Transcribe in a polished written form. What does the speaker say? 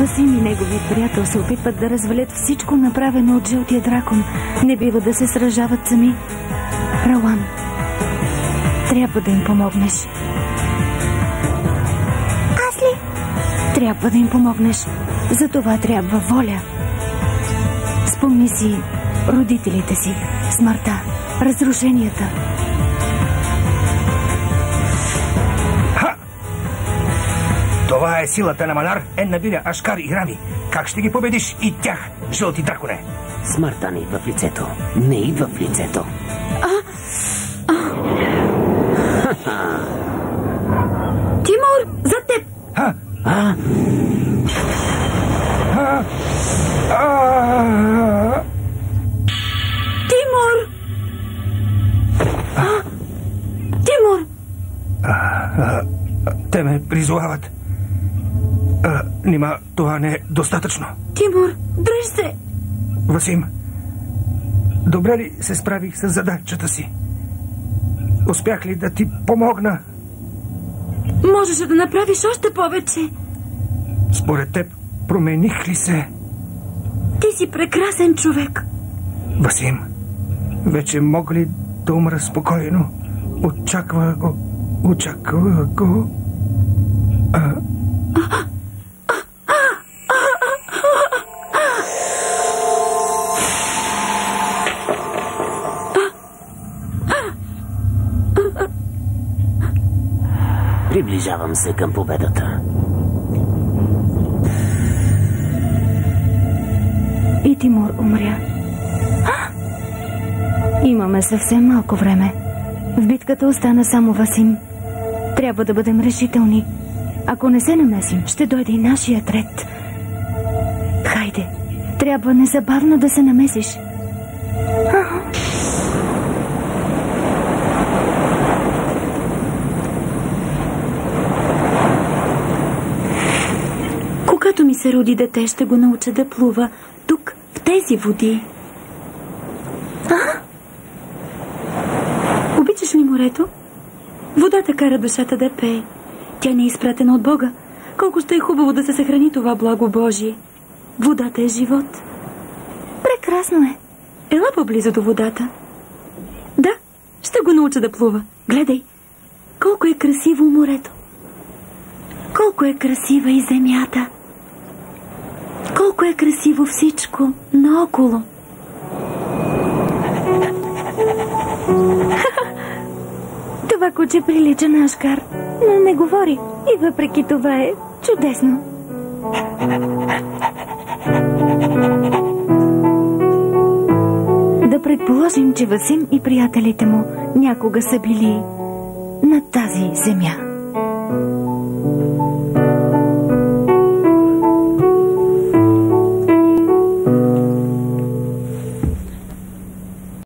Васим и неговият приятел се опитват да развалят всичко направено от жълтия дракон. Не бива да се сражават сами. Ролан, трябва да им помогнеш. Аз ли? Трябва да им помогнеш. За това трябва воля. Спомни си родителите си, смъртта, разрушенията. Това е силата на Манар, Еннабиля, Ашкар и Рами. Как ще ги победиш и тях, жълти драконе? Смъртта не идва в лицето. Не идва в лицето. Тимур, зад теб! Тимур! Тимур! Те ме призовават. Нима това не е достатъчно. Тимур, дръж се! Васим, добре ли се справих с задачата си? Успях ли да ти помогна? Можеше да направиш още повече. Според теб, промених ли се? Ти си прекрасен човек. Васим, вече мога ли да умра спокойно? Очаква го. Приближавам се към победата. И Тимур умря. Имаме съвсем малко време. В битката остана само Васим. Трябва да бъдем решителни. Ако не се намесим, ще дойде и нашият ред. Хайде, трябва незабавно да се намесиш. Когато ми се роди дете, ще го науча да плува тук, в тези води. Обичаш ли морето? Водата кара душата да пее. Тя не е изпратена от Бога. Колко ще е хубаво да се съхрани това благо Божие. Водата е живот. Прекрасно е. Ела по-близо до водата. Да, ще го науча да плува. Гледай, колко е красиво морето. Колко е красива и земята. Колко е красиво всичко наоколо. Това куче прилича на Ашкар, но не говори. И въпреки това е чудесно. Да предположим, че Васим и приятелите му някога са били на тази земя.